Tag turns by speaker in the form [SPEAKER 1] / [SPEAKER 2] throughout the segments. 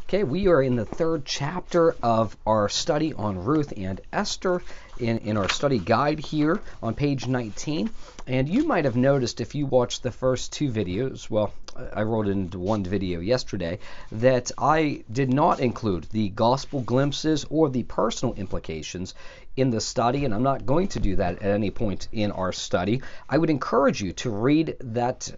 [SPEAKER 1] Okay, we are in the third chapter of our study on Ruth and Esther in our study guide here on page 19. And you might have noticed if you watched the first two videos, well, I wrote it into one video yesterday, that I did not include the gospel glimpses or the personal implications in the study, and I'm not going to do that at any point in our study. I would encourage you to read that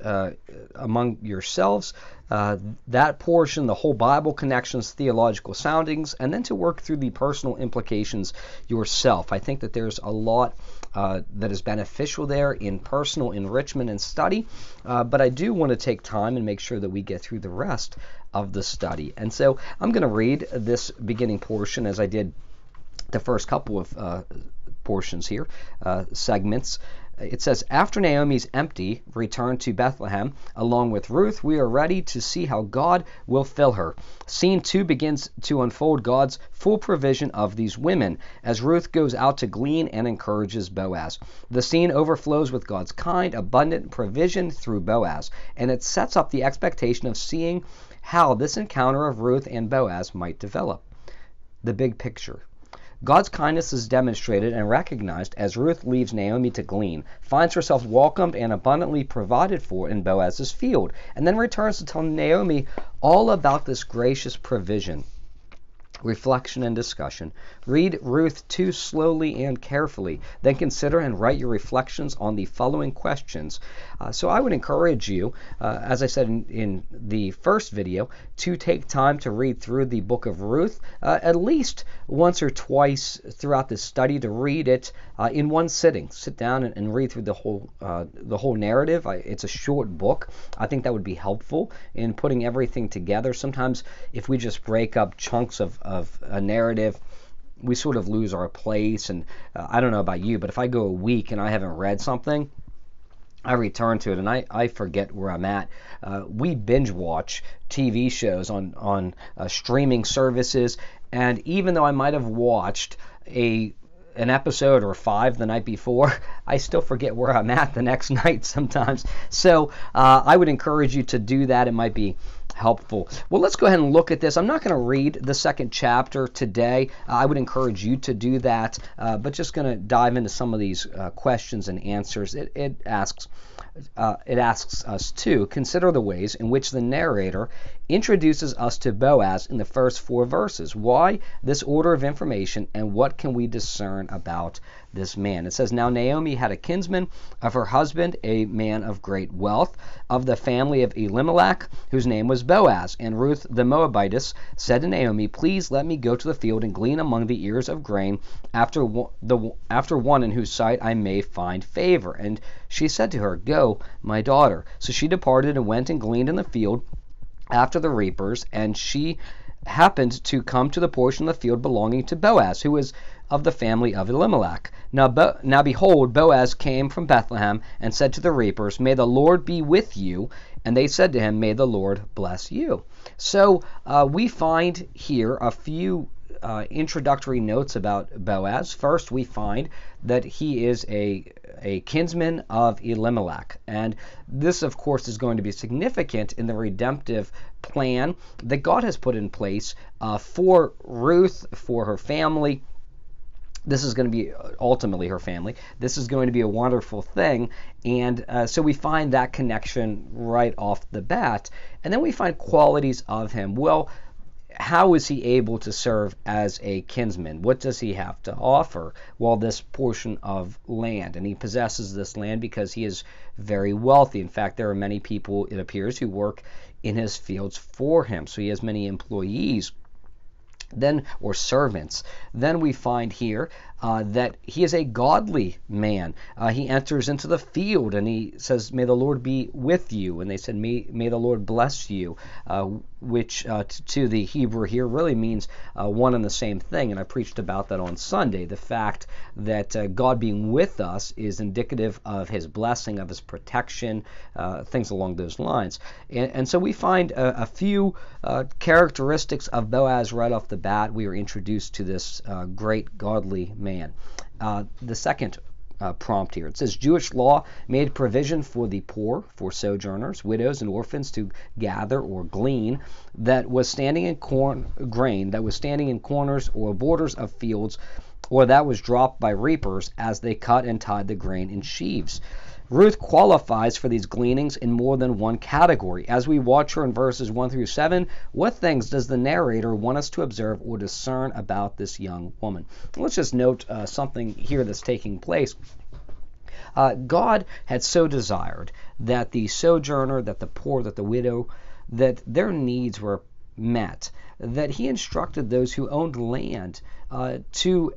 [SPEAKER 1] among yourselves, that portion, the whole Bible connections, theological soundings, and then to work through the personal implications yourself. I think that there's a lot that is beneficial there in personal enrichment and study, but I do want to take time and make sure that we get through the rest of the study. And so I'm going to read this beginning portion as I did the first couple of portions here, segments. It says, after Naomi's empty return to Bethlehem, along with Ruth, we are ready to see how God will fill her. Scene 2 begins to unfold God's full provision of these women, as Ruth goes out to glean and encourages Boaz. The scene overflows with God's kind, abundant provision through Boaz, and it sets up the expectation of seeing how this encounter of Ruth and Boaz might develop. The big picture. God's kindness is demonstrated and recognized as Ruth leaves Naomi to glean, finds herself welcomed and abundantly provided for in Boaz's field, and then returns to tell Naomi all about this gracious provision. Reflection and discussion. Read Ruth 2 slowly and carefully, then consider and write your reflections on the following questions. So I would encourage you, as I said in the first video, to take time to read through the Book of Ruth at least once or twice throughout this study, to read it in one sitting. Sit down and read through the whole narrative. It's a short book. I think that would be helpful in putting everything together. Sometimes if we just break up chunks of a narrative, we sort of lose our place. And I don't know about you, but if I go a week and I haven't read something, I return to it and I forget where I'm at. We binge watch TV shows on streaming services, and even though I might have watched an episode or 5 the night before, I still forget where I'm at the next night sometimes. So I would encourage you to do that. It might be helpful. Well, let's go ahead and look at this. I'm not going to read the second chapter today. I would encourage you to do that, but just going to dive into some of these questions and answers. It asks us to consider the ways in which the narrator introduces us to Boaz in the first 4 verses. Why this order of information, and what can we discern about this man? It says, now Naomi had a kinsman of her husband, a man of great wealth, of the family of Elimelech, whose name was Boaz. And Ruth the Moabitess said to Naomi, please let me go to the field and glean among the ears of grain after one in whose sight I may find favor. And she said to her, go, my daughter. So she departed and went and gleaned in the field after the reapers, and she happened to come to the portion of the field belonging to Boaz, who was of the family of Elimelech. Now behold, Boaz came from Bethlehem and said to the reapers, may the Lord be with you. And they said to him, may the Lord bless you. So we find here a few introductory notes about Boaz. First, we find that he is a kinsman of Elimelech. And this, of course, is going to be significant in the redemptive plan that God has put in place for Ruth, for her family. This is going to be ultimately her family. This is going to be a wonderful thing. And so we find that connection right off the bat. And then we find qualities of him. Well, how is he able to serve as a kinsman? What does he have to offer? Well, this portion of land. And he possesses this land because he is very wealthy. In fact, there are many people, it appears, who work in his fields for him. So he has many employees. Or servants. Then we find here that he is a godly man. He enters into the field and he says, may the Lord be with you. And they said, may the Lord bless you, which to the Hebrew here really means one and the same thing. And I preached about that on Sunday. The fact that God being with us is indicative of his blessing, of his protection, things along those lines. And so we find a few characteristics of Boaz right off the bat. We are introduced to this great godly man. The second prompt here. It says Jewish law made provision for the poor, for sojourners, widows, and orphans to gather or glean that was standing in grain that was standing in corners or borders of fields, or that was dropped by reapers as they cut and tied the grain in sheaves. Ruth qualifies for these gleanings in more than one category. As we watch her in verses 1 through 7, what things does the narrator want us to observe or discern about this young woman? Let's just note something here that's taking place. God had so desired that the sojourner, that the poor, that the widow, that their needs were met, that he instructed those who owned land to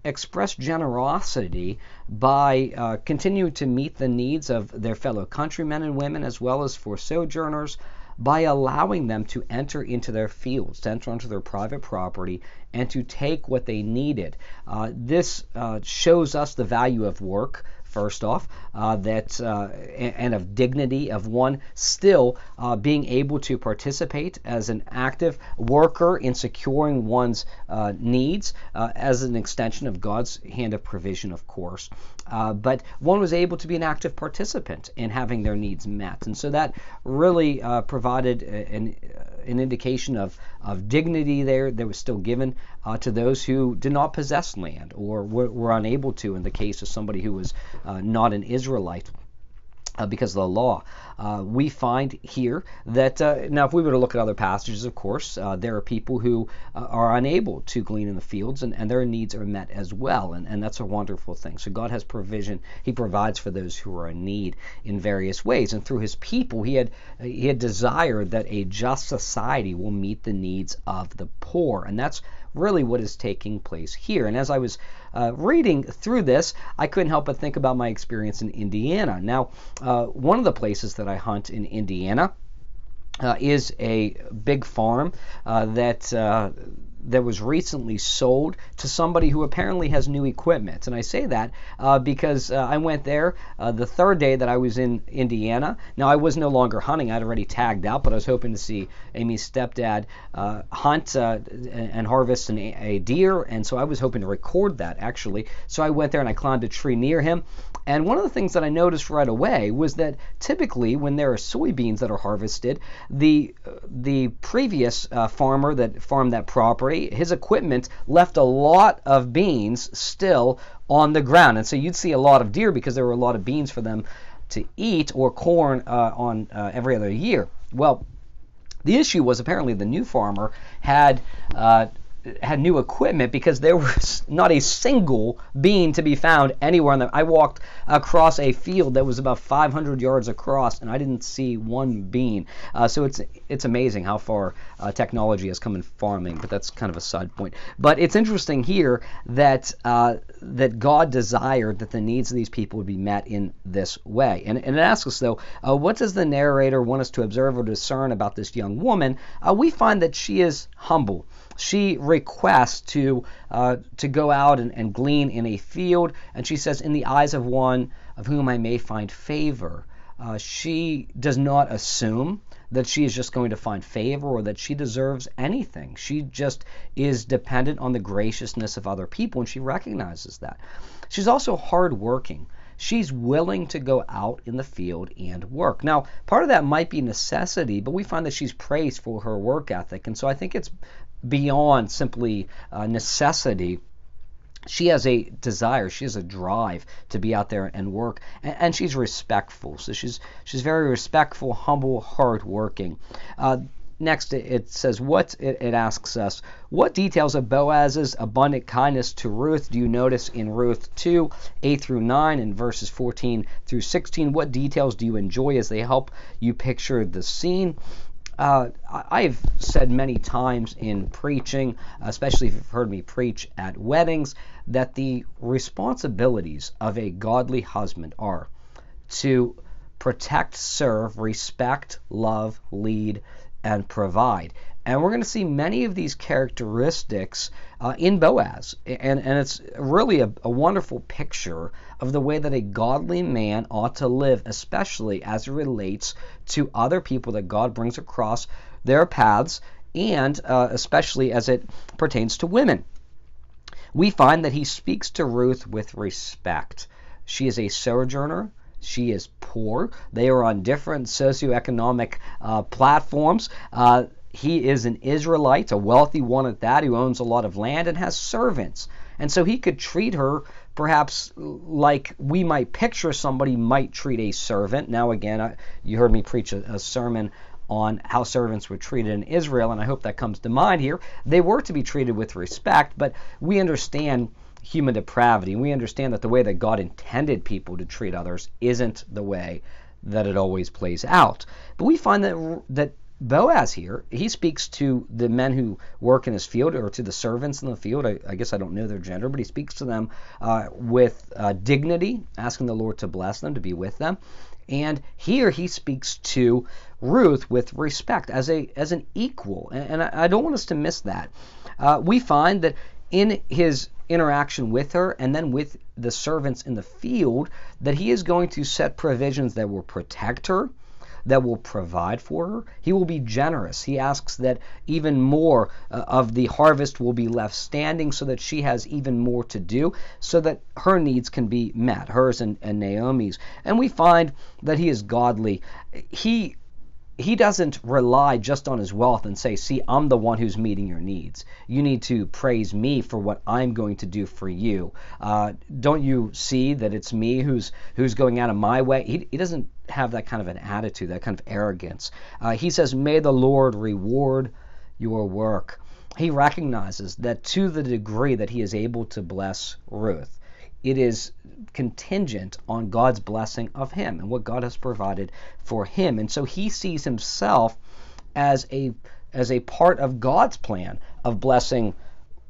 [SPEAKER 1] express generosity by continuing to meet the needs of their fellow countrymen and women, as well as for sojourners, by allowing them to enter into their fields, to enter into their private property, and to take what they needed. This shows us the value of work, first off, and of dignity of one still being able to participate as an active worker in securing one's needs as an extension of God's hand of provision, of course. But one was able to be an active participant in having their needs met. And so that really provided an indication of dignity there that was still given to those who did not possess land or were unable to, in the case of somebody who was not an Israelite because of the law. We find here that, now if we were to look at other passages, of course, there are people who are unable to glean in the fields, and their needs are met as well, and that's a wonderful thing. So God has provision. He provides for those who are in need in various ways, and through his people, he had desired that a just society will meet the needs of the poor, and that's really what is taking place here. And as I was reading through this, I couldn't help but think about my experience in Indiana. Now, one of the places that I hunt in Indiana is a big farm that was recently sold to somebody who apparently has new equipment. And I say that because I went there the third day that I was in Indiana. Now, I was no longer hunting. I'd already tagged out, but I was hoping to see Amy's stepdad hunt and harvest a deer, and so I was hoping to record that, actually. So I went there and I climbed a tree near him. And one of the things that I noticed right away was that typically when there are soybeans that are harvested, the previous farmer that farmed that property, his equipment left a lot of beans still on the ground. And so you'd see a lot of deer because there were a lot of beans for them to eat, or corn on every other year. Well, the issue was apparently the new farmer had new equipment because there was not a single bean to be found anywhere on them. I walked across a field that was about 500 yards across, and I didn't see one bean. So it's amazing how far technology has come in farming, but that's kind of a side point. But it's interesting here that God desired that the needs of these people would be met in this way. And it asks us, though, what does the narrator want us to observe or discern about this young woman? We find that she is humble. She requests to go out and glean in a field, and she says, in the eyes of one of whom I may find favor. She does not assume that she is just going to find favor or that she deserves anything. She just is dependent on the graciousness of other people, and she recognizes that. She's also hardworking. She's willing to go out in the field and work. Now, part of that might be necessity, but we find that she's praised for her work ethic, and so I think it's beyond simply necessity. She has a desire, she has a drive to be out there and work, and she's respectful. So she's very respectful, humble, hardworking. Next, it says, it asks us, what details of Boaz's abundant kindness to Ruth do you notice in Ruth 2, 8 through 9, and verses 14 through 16? What details do you enjoy as they help you picture the scene? I've said many times in preaching, especially if you've heard me preach at weddings, that the responsibilities of a godly husband are to protect, serve, respect, love, lead, and provide. And we're going to see many of these characteristics in Boaz. And it's really a wonderful picture of the way that a godly man ought to live, especially as it relates to other people that God brings across their paths, and especially as it pertains to women. We find that he speaks to Ruth with respect. She is a sojourner. She is poor. They are on different socioeconomic platforms. He is an Israelite, a wealthy one at that, who owns a lot of land and has servants. And so he could treat her perhaps like we might picture somebody might treat a servant. Now again, you heard me preach a sermon on how servants were treated in Israel, and I hope that comes to mind here. They were to be treated with respect, but we understand human depravity. We understand that the way that God intended people to treat others isn't the way that it always plays out. But we find that Boaz here, he speaks to the men who work in his field, or to the servants in the field. I guess I don't know their gender, but he speaks to them with dignity, asking the Lord to bless them, to be with them. And here he speaks to Ruth with respect, as an equal. And I don't want us to miss that. We find that in his interaction with her and then with the servants in the field, that he is going to set provisions that will protect her, that will provide for her. He will be generous. He asks that even more of the harvest will be left standing, so that she has even more to do, so that her needs can be met, hers and Naomi's. And we find that he is godly. He doesn't rely just on his wealth and say, see, I'm the one who's meeting your needs. You need to praise me for what I'm going to do for you. Don't you see that it's me who's going out of my way? He doesn't have that kind of an attitude, that kind of arrogance. He says, may the Lord reward your work. He recognizes that to the degree that he is able to bless Ruth, it is contingent on God's blessing of him and what God has provided for him. And so he sees himself as a part of God's plan of blessing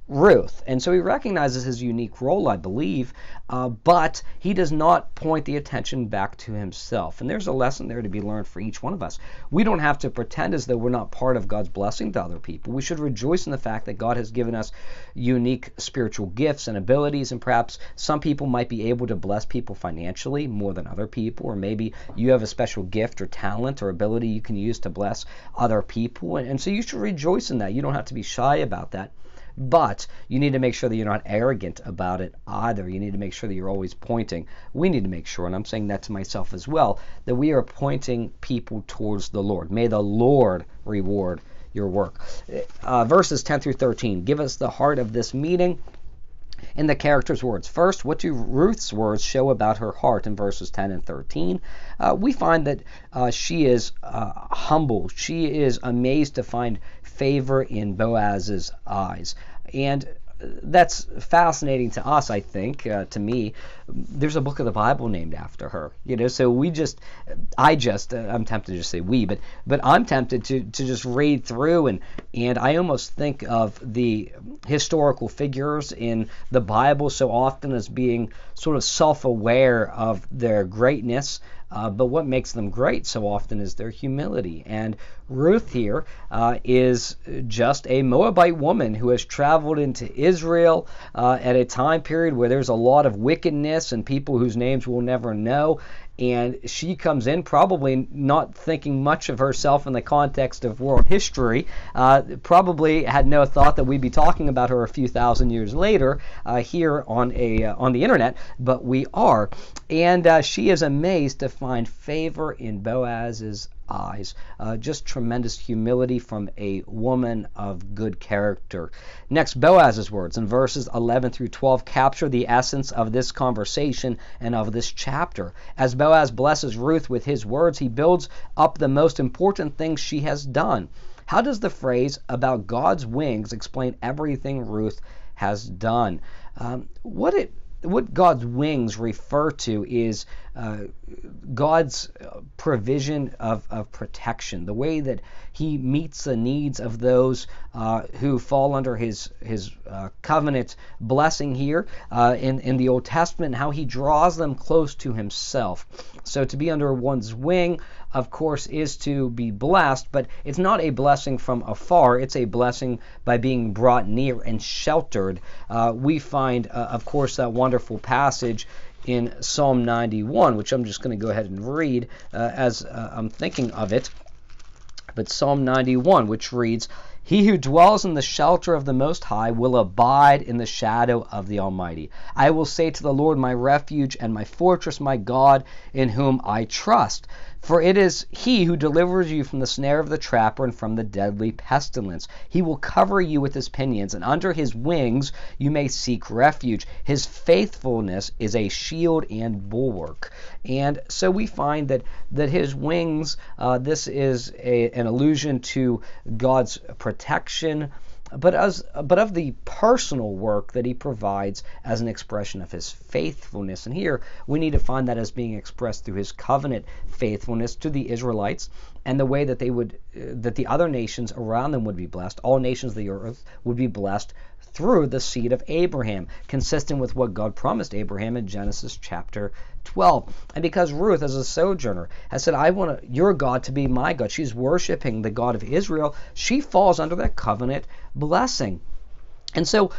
[SPEAKER 1] Ruth. And so he recognizes his unique role, I believe, but he does not point the attention back to himself. And there's a lesson there to be learned for each one of us. We don't have to pretend as though we're not part of God's blessing to other people. We should rejoice in the fact that God has given us unique spiritual gifts and abilities, and perhaps some people might be able to bless people financially more than other people, or maybe you have a special gift or talent or ability you can use to bless other people. And so you should rejoice in that. You don't have to be shy about that. But you need to make sure that you're not arrogant about it either. You need to make sure that you're always pointing. We need to make sure, and I'm saying that to myself as well, that we are pointing people towards the Lord. May the Lord reward your work. Verses 10 through 13 give us the heart of this meeting in the character's words. First, what do Ruth's words show about her heart in verses 10 and 13? We find that she is humble. She is amazed to find favor in Boaz's eyes. And that's fascinating to us, I think, to me. There's a book of the Bible named after her, so I'm tempted to just say we, but I'm tempted to just read through, and I almost think of the historical figures in the Bible so often as being sort of self-aware of their greatness, but what makes them great so often is their humility. And Ruth here is just a Moabite woman who has traveled into Israel at a time period where there's a lot of wickedness and people whose names we'll never know. And she comes in probably not thinking much of herself in the context of world history, probably had no thought that we'd be talking about her a few thousand years later here on the internet, but we are. And she is amazed to find favor in Boaz's eyes. Just tremendous humility from a woman of good character. Next, Boaz's words in verses 11 through 12 capture the essence of this conversation and of this chapter. As Boaz blesses Ruth with his words, he builds up the most important things she has done. How does the phrase about God's wings explain everything Ruth has done? What God's wings refer to is God's provision of protection, the way that he meets the needs of those who fall under his covenant blessing here in the Old Testament, how he draws them close to himself. So to be under one's wing, of course, is to be blessed, but it's not a blessing from afar. It's a blessing by being brought near and sheltered. We find, of course, that wonderful passage in Psalm 91, which I'm just going to go ahead and read as I'm thinking of it. But Psalm 91, which reads, He who dwells in the shelter of the Most High will abide in the shadow of the Almighty. I will say to the Lord, my refuge and my fortress, my God, in whom I trust. For it is he who delivers you from the snare of the trapper and from the deadly pestilence. He will cover you with his pinions, and under his wings you may seek refuge. His faithfulness is a shield and bulwark. And so we find that his wings, this is an allusion to God's protection, but of the personal work that he provides as an expression of his faithfulness. And here we need to find that as being expressed through his covenant faithfulness to the Israelites, and the way that that the other nations around them would be blessed. All nations of the earth would be blessed through the seed of Abraham, consistent with what God promised Abraham in Genesis chapter 12. And because Ruth, as a sojourner, has said, I want your God to be my God, she's worshiping the God of Israel, she falls under that covenant blessing. And so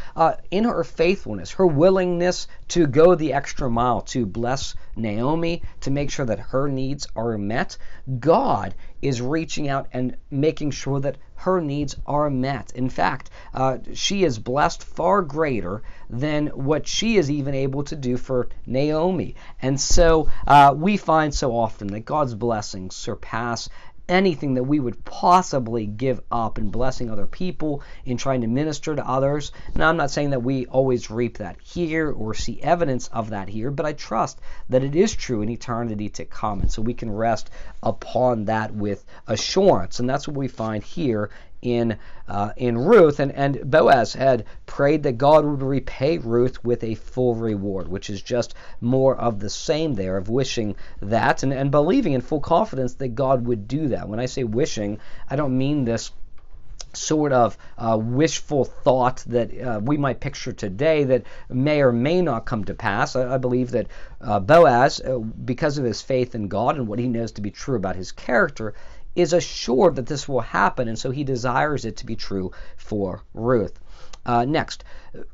[SPEAKER 1] in her faithfulness, her willingness to go the extra mile to bless Naomi, to make sure that her needs are met, God is reaching out and making sure that her needs are met. In fact, she is blessed far greater than what she is even able to do for Naomi. And so we find so often that God's blessings surpass anything that we would possibly give up in blessing other people, in trying to minister to others. Now, I'm not saying that we always reap that here or see evidence of that here, but I trust that it is true in eternity to come. And so we can rest upon that with assurance. And that's what we find here in Ruth. And Boaz had prayed that God would repay Ruth with a full reward, which is just more of the same there, of wishing that and believing in full confidence that God would do that. When I say wishing, I don't mean this sort of wishful thought that we might picture today that may or may not come to pass. I believe that Boaz, because of his faith in God and what he knows to be true about his character, is assured that this will happen, and so he desires it to be true for Ruth. Next,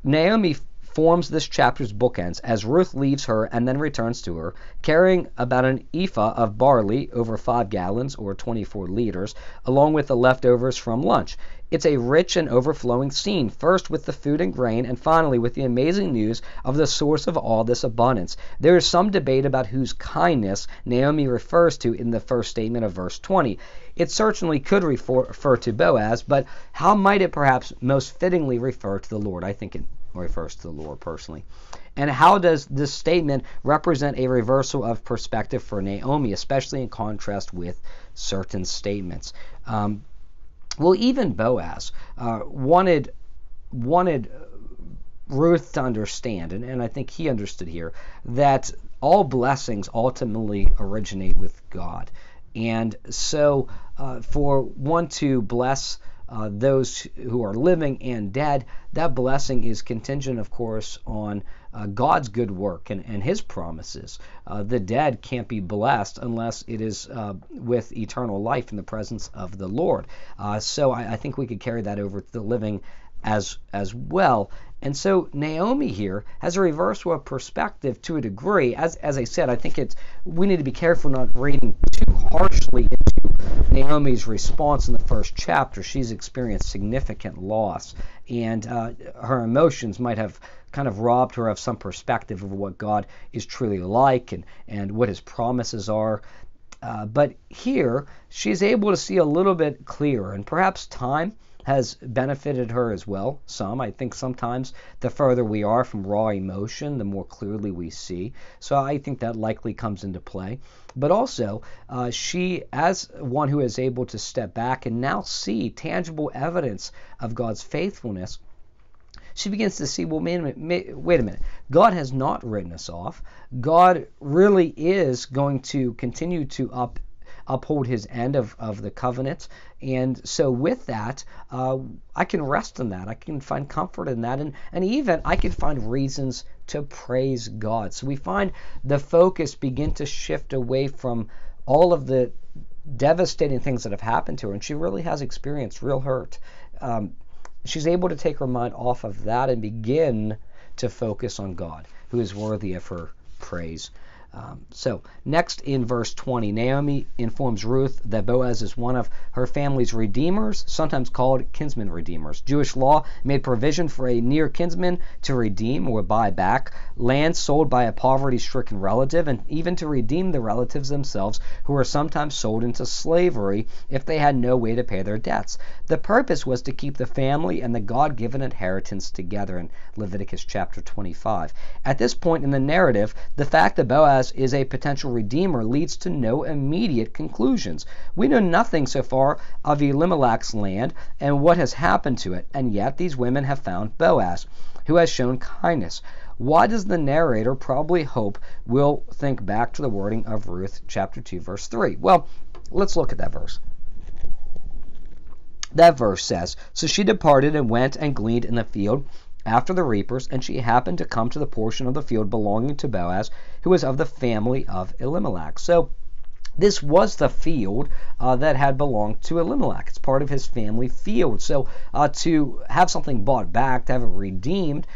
[SPEAKER 1] Naomi forms this chapter's bookends as Ruth leaves her and then returns to her, carrying about an ephah of barley, over 5 gallons or 24 liters, along with the leftovers from lunch. It's a rich and overflowing scene, first with the food and grain, and finally with the amazing news of the source of all this abundance. There is some debate about whose kindness Naomi refers to in the first statement of verse 20. It certainly could refer to Boaz, but how might it perhaps most fittingly refer to the Lord? I think it refers to the Lord personally. And how does this statement represent a reversal of perspective for Naomi, especially in contrast with certain statements? Well, even Boaz wanted Ruth to understand, and I think he understood here, that all blessings ultimately originate with God. And so for one to bless those who are living and dead, that blessing is contingent, of course, on God's good work and his promises. The dead can't be blessed unless it is with eternal life in the presence of the Lord. So I think we could carry that over to the living as well. And so Naomi here has a reversal of perspective to a degree. As I said, I think we need to be careful not reading too harshly into Naomi's response in the first chapter. She's experienced significant loss, and her emotions might have kind of robbed her of some perspective of what God is truly like and what his promises are. But here, she's able to see a little bit clearer, and perhaps time has benefited her as well. I think sometimes the further we are from raw emotion, the more clearly we see. So I think that likely comes into play. But also, she, as one who is able to step back and now see tangible evidence of God's faithfulness, she begins to see, well, wait a minute. God has not written us off. God really is going to continue to uphold his end of the covenant. And so with that, I can rest in that. I can find comfort in that. And even I can find reasons to praise God. So we find the focus begin to shift away from all of the devastating things that have happened to her. And she really has experienced real hurt. She's able to take her mind off of that and begin to focus on God, who is worthy of her praise. So next in verse 20, Naomi informs Ruth that Boaz is one of her family's redeemers, sometimes called kinsman redeemers. Jewish law made provision for a near kinsman to redeem or buy back land sold by a poverty-stricken relative, and even to redeem the relatives themselves, who were sometimes sold into slavery if they had no way to pay their debts. The purpose was to keep the family and the God-given inheritance together in Leviticus chapter 25. At this point in the narrative, the fact that Boaz is a potential redeemer leads to no immediate conclusions. We know nothing so far of Elimelech's land and what has happened to it, and yet these women have found Boaz, who has shown kindness. Why does the narrator probably hope we'll think back to the wording of Ruth chapter 2, verse 3? Well, let's look at that verse. That verse says, "So she departed and went and gleaned in the field after the reapers, and she happened to come to the portion of the field belonging to Boaz, who was of the family of Elimelech." So this was the field that had belonged to Elimelech. It's part of his family field. So to have something bought back, to have it redeemed,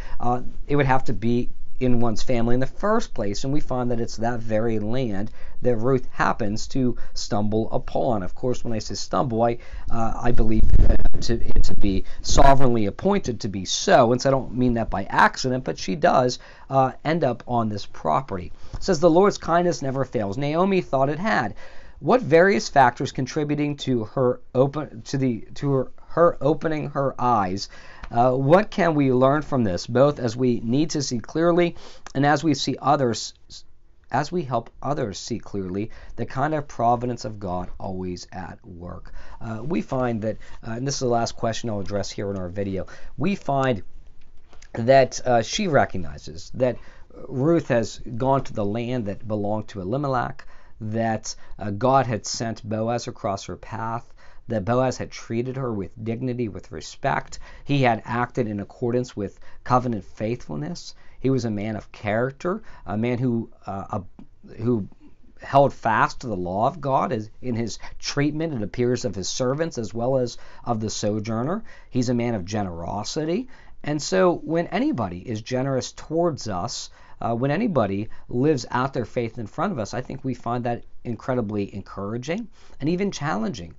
[SPEAKER 1] it would have to be in one's family in the first place, and we find that it's that very land that Ruth happens to stumble upon. Of course, when I say stumble, I believe it to be sovereignly appointed to be so, and so I don't mean that by accident, but she does end up on this property. It says, "The Lord's kindness never fails." Naomi thought it had. What various factors contributing to her her opening her eyes? What can we learn from this, both as we need to see clearly and as we help others see clearly the kind of providence of God always at work? We find that, and this is the last question I'll address here in our video, we find that she recognizes that Ruth has gone to the land that belonged to Elimelech, that God had sent Boaz across her path, that Boaz had treated her with dignity, with respect. He had acted in accordance with covenant faithfulness. He was a man of character, a man who held fast to the law of God as in his treatment, it appears, of his servants as well as of the sojourner. He's a man of generosity. And so when anybody is generous towards us, when anybody lives out their faith in front of us, I think we find that incredibly encouraging and even challenging.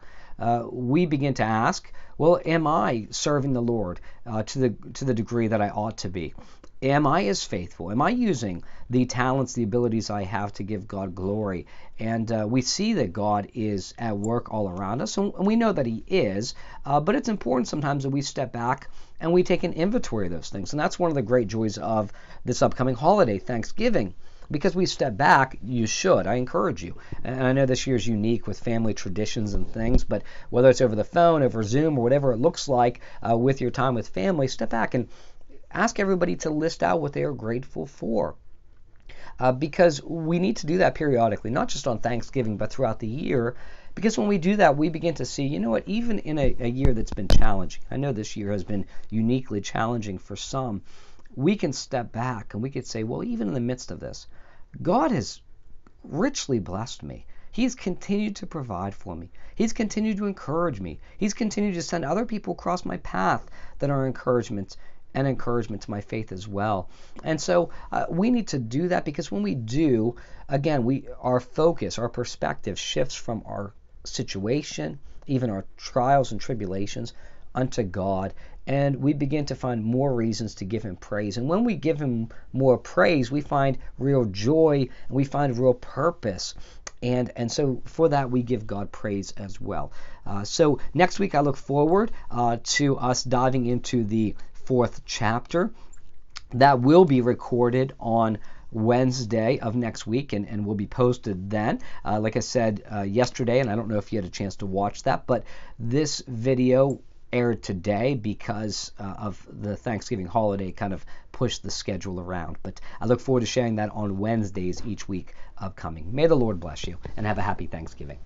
[SPEAKER 1] We begin to ask, well, am I serving the Lord to the degree that I ought to be? Am I as faithful? Am I using the talents, the abilities I have to give God glory? And we see that God is at work all around us, and we know that He is, but it's important sometimes that we step back and we take an inventory of those things. And that's one of the great joys of this upcoming holiday, Thanksgiving. Because we step back, you should. I encourage you. And I know this year is unique with family traditions and things, but whether it's over the phone, over Zoom, or whatever it looks like with your time with family, step back and ask everybody to list out what they are grateful for. Because we need to do that periodically, not just on Thanksgiving, but throughout the year. Because when we do that, we begin to see, you know what, even in a year that's been challenging, I know this year has been uniquely challenging for some, we can step back and we could say, well, even in the midst of this, God has richly blessed me. He's continued to provide for me. He's continued to encourage me. He's continued to send other people across my path that are encouragement to my faith as well. And so we need to do that, because when we do, again, our focus, our perspective shifts from our situation, even our trials and tribulations, unto God, and we begin to find more reasons to give Him praise. And when we give Him more praise, we find real joy and we find real purpose. And so for that, we give God praise as well. So next week, I look forward to us diving into the 4th chapter. That will be recorded on Wednesday of next week and will be posted then. Like I said yesterday, and I don't know if you had a chance to watch that, but this video aired today because of the Thanksgiving holiday kind of pushed the schedule around. But I look forward to sharing that on Wednesdays each week upcoming. May the Lord bless you and have a happy Thanksgiving.